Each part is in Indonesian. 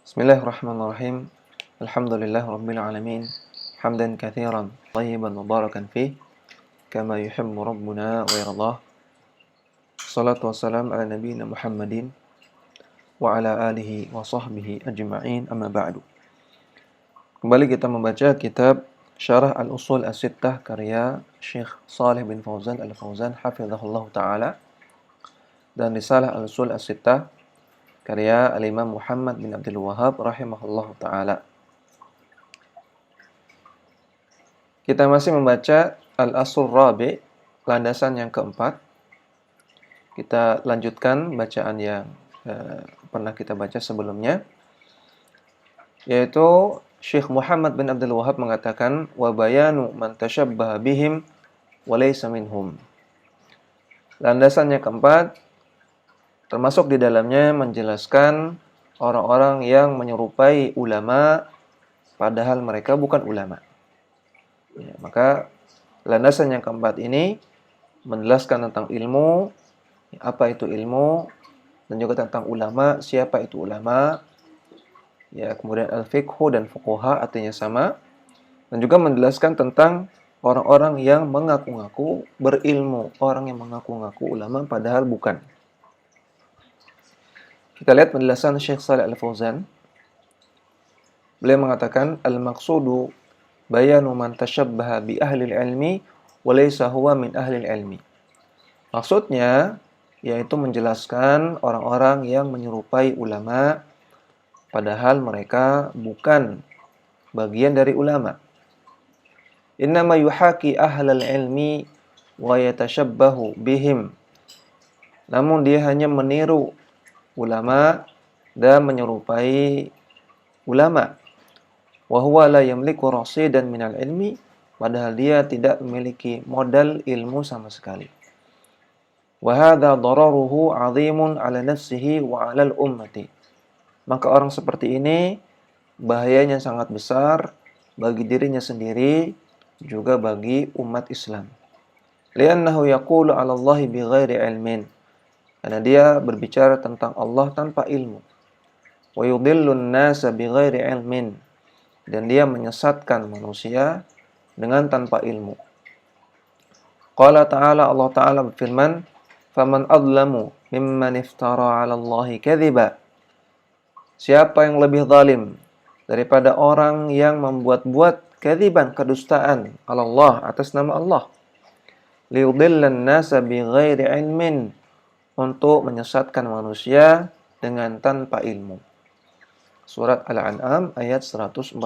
Bismillahirrahmanirrahim. Alhamdulillah rabbil alamin. Hamdan katsiran thayyiban mubarakan fih kama yuhibbu rabbuna wa yardah. Salatu wassalam ala nabiyyina Muhammadin wa ala alihi wa sahbihi ajma'in, amma ba'du. Kembali kita membaca kitab Syarah Al-Usul As-Sittah karya Syekh Shalih bin Fauzan Al-Fauzan hafizahullah taala, dan Risalah Al-Usul As-Sittah karya Al-Imam Muhammad bin Abdul Wahhab rahimahullah taala. Kita masih membaca Al-Aslur Rabi', landasan yang keempat. Kita lanjutkan bacaan yang pernah kita baca sebelumnya, yaitu Syekh Muhammad bin Abdul Wahhab mengatakan wa bayanu man tashabbaha bihim wa laysa minhum. Landasan yang keempat, termasuk di dalamnya menjelaskan orang-orang yang menyerupai ulama padahal mereka bukan ulama. Ya, maka landasan yang keempat ini menjelaskan tentang ilmu, apa itu ilmu, dan juga tentang ulama, siapa itu ulama. Ya, kemudian al-fiqhu dan fuqaha artinya sama, dan juga menjelaskan tentang orang-orang yang mengaku-ngaku berilmu, orang yang mengaku-ngaku ulama padahal bukan. Kita lihat penjelasan Syekh Shalih Al-Fauzan. Beliau mengatakan al-maqsudu bayanu man tashabbaha bi ahli ilmi wa laysa huwa min ahli ilmi. Maksudnya yaitu menjelaskan orang-orang yang menyerupai ulama padahal mereka bukan bagian dari ulama. Innama yuhaki ahlal ilmi wa yatashabbahu bihim. Namun dia hanya meniru ulama dan menyerupai ulama. Wa huwa la yamliku rasidan minal ilmi, padahal dia tidak memiliki modal ilmu sama sekali. Wa hadza dararuhu 'azimun 'ala nafsihi wa 'alal ummati. Maka orang seperti ini bahayanya sangat besar bagi dirinya sendiri juga bagi umat Islam. Li'annahu yaqulu 'ala Allahi bighairi ilmin. Karena dia berbicara tentang Allah tanpa ilmu. Wa yudhillun nasa bighairi ilmin. Dan dia menyesatkan manusia dengan tanpa ilmu. Qala ta'ala, Allah Ta'ala berfirman, "Faman adlamu mimman iftara 'ala Allahi kadhiba." Siapa yang lebih zalim daripada orang yang membuat-buat kadziban, kedustaan, 'ala Allah, atas nama Allah. Liyudhillan nasa bighairi ilmin, untuk menyesatkan manusia dengan tanpa ilmu. Surat Al-An'am ayat 144.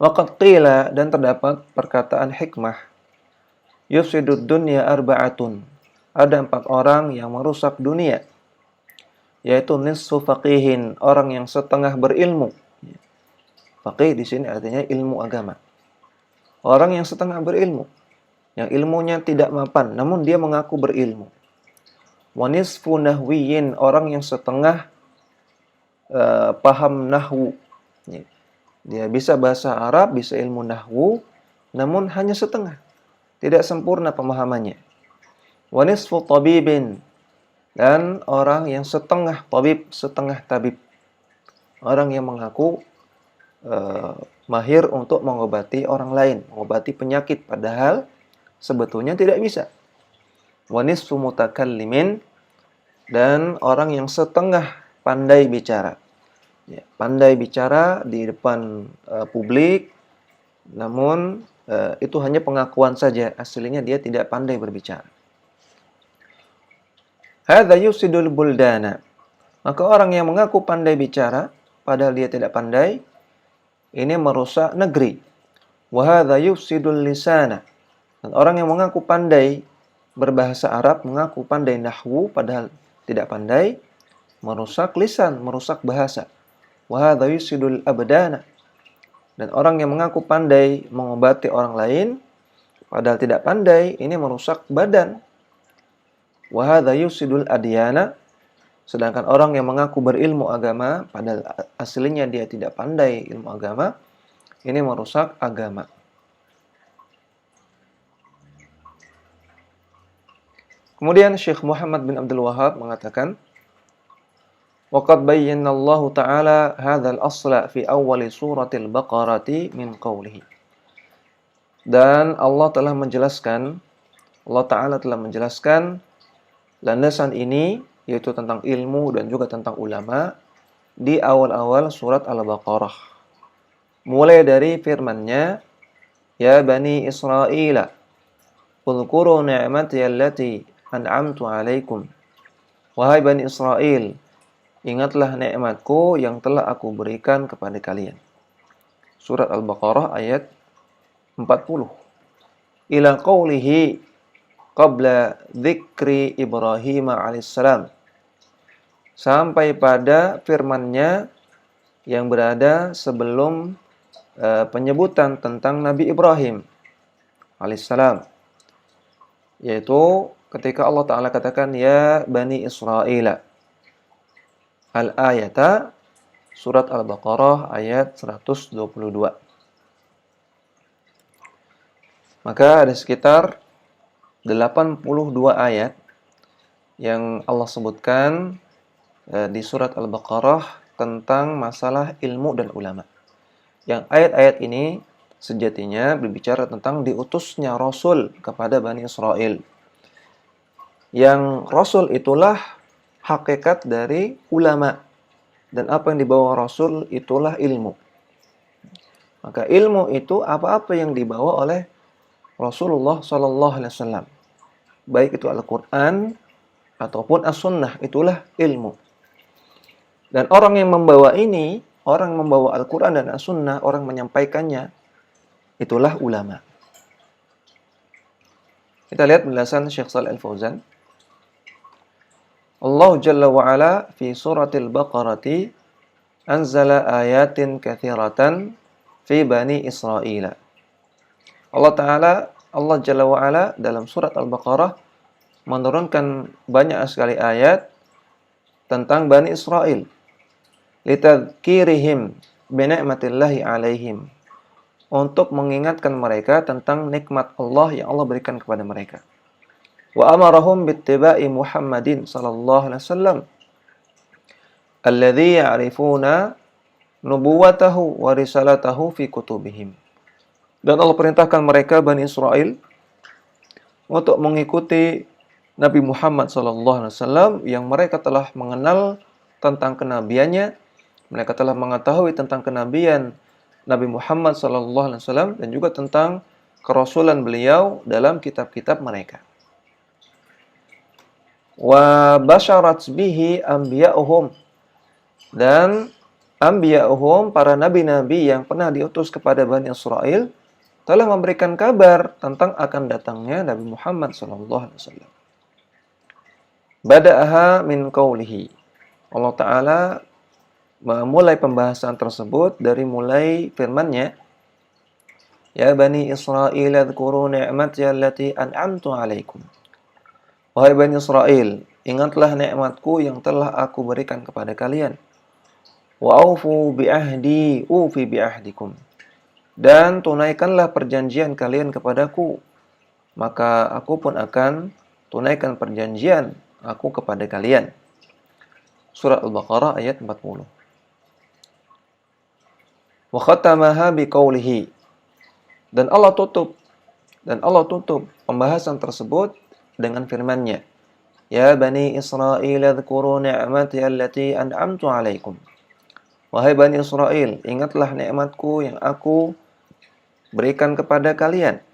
Waqad qila, dan terdapat perkataan hikmah, yufsidud dunya arba'atun. Ada 4 orang yang merusak dunia, yaitu nisfu faqihin, orang yang setengah berilmu. Faqih di sini artinya ilmu agama. Orang yang setengah berilmu, yang ilmunya tidak mapan, namun dia mengaku berilmu. Wa nisfu nahwiyin, orang yang setengah paham nahwu. Dia bisa bahasa Arab, bisa ilmu nahwu, namun hanya setengah, tidak sempurna pemahamannya. Wa nisfu tabibin, dan orang yang setengah tabib, setengah tabib. Orang yang mengaku mahir untuk mengobati orang lain, mengobati penyakit, padahal sebetulnya tidak bisa. Wa nisfu mutakallimin, dan orang yang setengah pandai bicara. Ya, pandai bicara di depan publik, namun itu hanya pengakuan saja, aslinya dia tidak pandai berbicara. Hadza yufsidul buldana. Maka orang yang mengaku pandai bicara padahal dia tidak pandai, ini merusak negeri. Wa hadza yufsidul lisana. Dan orang yang mengaku pandai berbahasa Arab, mengaku pandai nahwu padahal tidak pandai, merusak lisan, merusak bahasa. Wa hadza yufsidul abdana. Dan orang yang mengaku pandai mengobati orang lain padahal tidak pandai, ini merusak badan. Wa hadza yufsidul adyana. Sedangkan orang yang mengaku berilmu agama padahal aslinya dia tidak pandai ilmu agama, ini merusak agama. Kemudian Syekh Muhammad bin Abdul Wahhab mengatakan, Waqad bayyana Allah Ta'ala hadzal asla fi awal suratil Baqarah min qawlihi. Dan Allah Ta'ala telah menjelaskan landasan ini, yaitu tentang ilmu dan juga tentang ulama, di awal-awal surat Al-Baqarah. Mulai dari firman-Nya, Ya Bani Israel, Udhkuru ni'mati allati an'amtu alaikum. Wahai Bani Israel, ingatlah nikmatku yang telah aku berikan kepada kalian. Surat Al-Baqarah ayat 40. Ila qawlihi qabla dzikri Ibrahim alaihissalam. Sampai pada firman-Nya yang berada sebelum penyebutan tentang Nabi Ibrahim alaihissalam. Yaitu ketika Allah Ta'ala katakan, Ya Bani Israel. Al-ayata, surat Al-Baqarah ayat 122. Maka ada sekitar 82 ayat yang Allah sebutkan di surat Al-Baqarah tentang masalah ilmu dan ulama. Yang ayat-ayat ini sejatinya berbicara tentang diutusnya Rasul kepada Bani Israel. Yang Rasul itulah hakikat dari ulama. Dan apa yang dibawa Rasul itulah ilmu. Maka ilmu itu apa-apa yang dibawa oleh Rasulullah SAW. Baik itu Al-Quran ataupun As-Sunnah, itulah ilmu. Dan orang yang membawa ini, orang yang membawa Al-Quran dan As-Sunnah, orang menyampaikannya, itulah ulama. Kita lihat penjelasan Syekh Shalih Al-Fauzan. Allah Jalla wa'ala fi suratil Baqarati anzala ayatin kathiratan fi Bani Israel. Allah Jalla wa'ala dalam surat Al-Baqarah menurunkan banyak sekali ayat tentang Bani Israel. Litadhkirihim bini'matillahi alaihim. Untuk mengingatkan mereka tentang nikmat Allah yang Allah berikan kepada mereka. Wa amarahum bittiba'i Muhammadin sallallahu alaihi wasallam alladhi ya'rifuna nubuwatahu wa risalatahu fi kutubihim. Dan Allah perintahkan mereka Bani Israel untuk mengikuti Nabi Muhammad sallallahu alaihi wasallam yang mereka telah mengenal tentang kenabiannya, mereka telah mengetahui tentang kenabian Nabi Muhammad sallallahu alaihi wasallam dan juga tentang kerasulan beliau dalam kitab-kitab mereka. Wa basyarat bihi anbiya'uhum, dan anbiya'uhum, para nabi-nabi yang pernah diutus kepada Bani Israel, telah memberikan kabar tentang akan datangnya Nabi Muhammad sallallahu alaihi wasallam. Bada'aha min qawlihi. Allah Ta'ala memulai pembahasan tersebut dari mulai firman-Nya, Ya Bani Israel adhkuru ni'mati allati an'amtu alaikum. Wahai Bani Israel, ingatlah nikmatku yang telah aku berikan kepada kalian. Wa aufu bi'ahdi ufi bi'ahdikum. Dan tunaikanlah perjanjian kalian kepadaku, maka aku pun akan tunaikan perjanjian aku kepada kalian. Surat Al-Baqarah ayat 40. Wa khatamaha biqaulihi. Dan Allah tutup pembahasan tersebut dengan firman-Nya, Ya Bani Israel adhkuru ni'mati allati an'amtu alaikum. Wahai Bani Israel, ingatlah nikmatku yang aku berikan kepada kalian.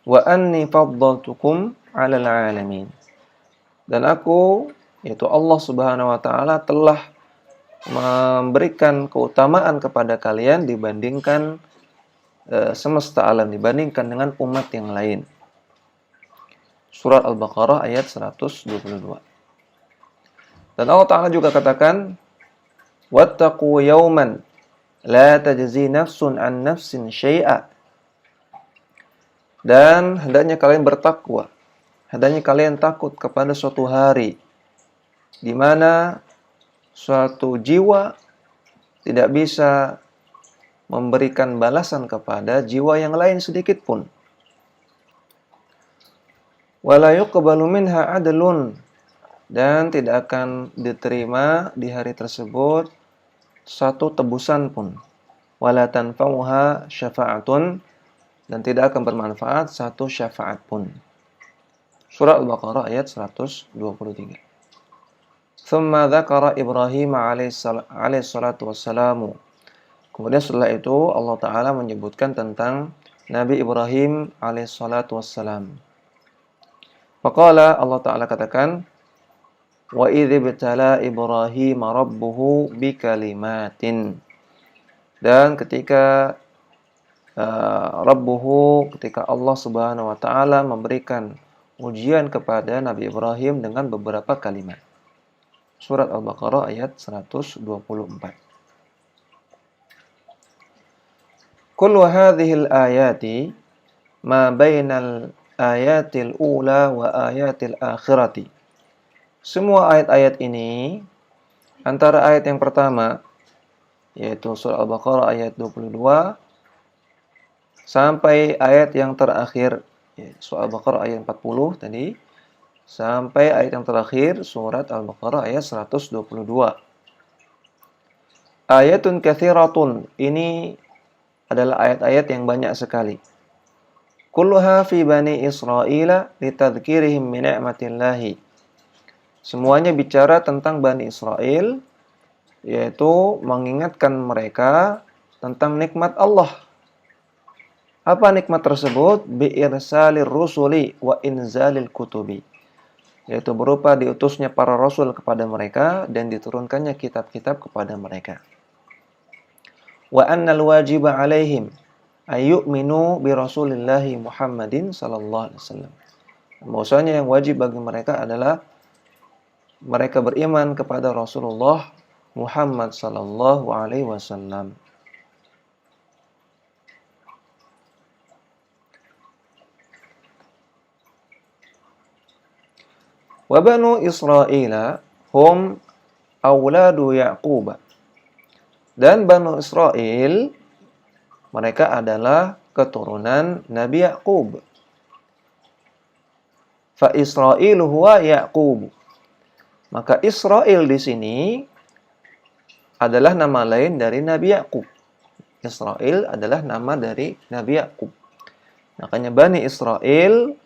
Wa anni faddaltukum 'alal 'alamin. Dan aku, yaitu Allah Subhanahu wa taala, telah memberikan keutamaan kepada kalian dibandingkan semesta alam, dibandingkan dengan umat yang lain. Surat Al-Baqarah ayat 122. Dan Allah Ta'ala juga katakan, Wattaqu yawman la tajzi nafsun an nafsin syai'a. Dan hendaknya kalian bertakwa, hendaknya kalian takut kepada suatu hari di mana suatu jiwa tidak bisa memberikan balasan kepada jiwa yang lain sedikit pun. Wala yuqbalu minha adlun, dan tidak akan diterima di hari tersebut satu tebusan pun. Wala tanfa'uha syafa'atun, dan tidak akan bermanfaat satu syafaat pun. Surah Al-Baqarah ayat 123. Thumma dzakara Ibrahim alaihi salatu wassalamu. Kemudian setelah itu Allah Ta'ala menyebutkan tentang Nabi Ibrahim alaihi salatu wassalam. Faqala, Allah Ta'ala katakan, wa idh ibtala Ibrahim rabbuhu bikalimatin. Dan ketika Rabbuhu, ketika Allah Subhanahu wa taala memberikan ujian kepada Nabi Ibrahim dengan beberapa kalimat. Surat Al-Baqarah ayat 124. Kullu hadhil ayati ma bainal ayatil ula wa ayatil akhirati. Semua ayat-ayat ini antara ayat yang pertama yaitu surah Al-Baqarah ayat 22 sampai ayat yang terakhir, surah Al-Baqarah ayat 40 tadi, sampai ayat yang terakhir, surat Al-Baqarah ayat 122. Ayatun kathiratun, ini adalah ayat-ayat yang banyak sekali. Kulluha fi bani Israila litadhkirihim min ni'matillahi. Semuanya bicara tentang Bani Israel, yaitu mengingatkan mereka tentang nikmat Allah. Apa nikmat tersebut? Bi'irsalir rusuli wa inzalil kutubi. Yaitu berupa diutusnya para rasul kepada mereka dan diturunkannya kitab-kitab kepada mereka. Wa annal wajiba alaihim ayyu'minu bi rasulillahi Muhammadin sallallahu alaihi wasallam. Bahwasanya yang wajib bagi mereka adalah mereka beriman kepada Rasulullah Muhammad sallallahu alaihi wasallam. Wa banu Israila hum auladu Ya'qub. Dan Banu Israel mereka adalah keturunan Nabi Ya'qub. Fa Israil huwa Ya'qub. Maka Israel di sini adalah nama lain dari Nabi Ya'qub. Israel adalah nama dari Nabi Ya'qub. Makanya Bani Israel,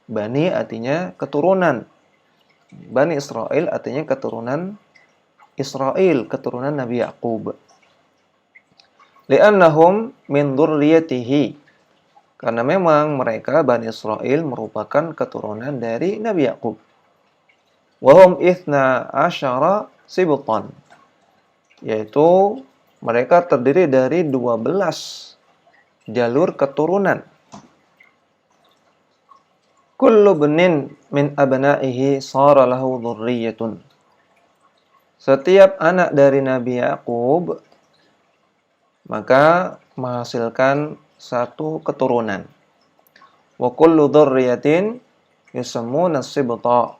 Bani artinya keturunan. Bani Israel artinya keturunan Israel, keturunan Nabi Ya'qub. Li'annahum min dzurriyyatihi. Karena memang mereka Bani Israel merupakan keturunan dari Nabi Ya'qub. Wa hum 12 sibtan. Yaitu mereka terdiri dari 12 jalur keturunan. Kullu benin min abna'ihi sara lahu dzurriyyatun. Setiap anak dari Nabi Ya'qub maka menghasilkan satu keturunan. Wa kullu dzurriyyatin yusammuna as-sibta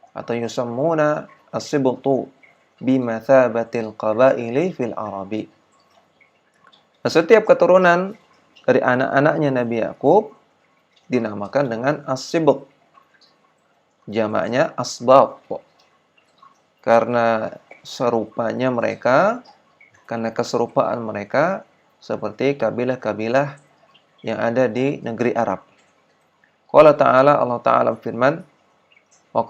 atau yusammuna as-sibtu bimathabatil qabaili fil arabi. Nah, setiap keturunan dari anak-anaknya Nabi Ya'qub dinamakan dengan as-sibt. Jamaknya asbab. Karena serupanya mereka, karena keserupaan mereka seperti kabilah-kabilah yang ada di negeri Arab. Qala ta'ala, Allah Ta'ala firman, wa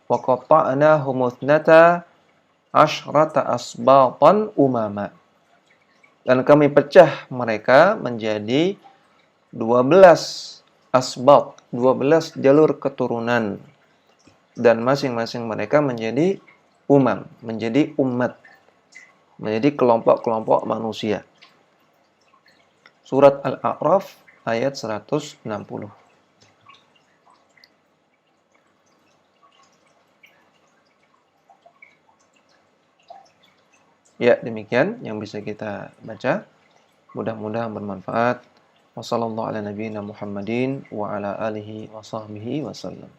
qatta'nahum ithnata asyrata asbatan umama. Dan kami pecah mereka menjadi 12 asbab, 12 jalur keturunan. Dan masing-masing mereka menjadi menjadi umat, menjadi kelompok-kelompok manusia. Surat Al-A'raf ayat 160. Ya, demikian yang bisa kita baca. Mudah-mudahan bermanfaat. Wassallallahu ala nabiyyina Muhammadin wa ala alihi wa sahbihi wasallam.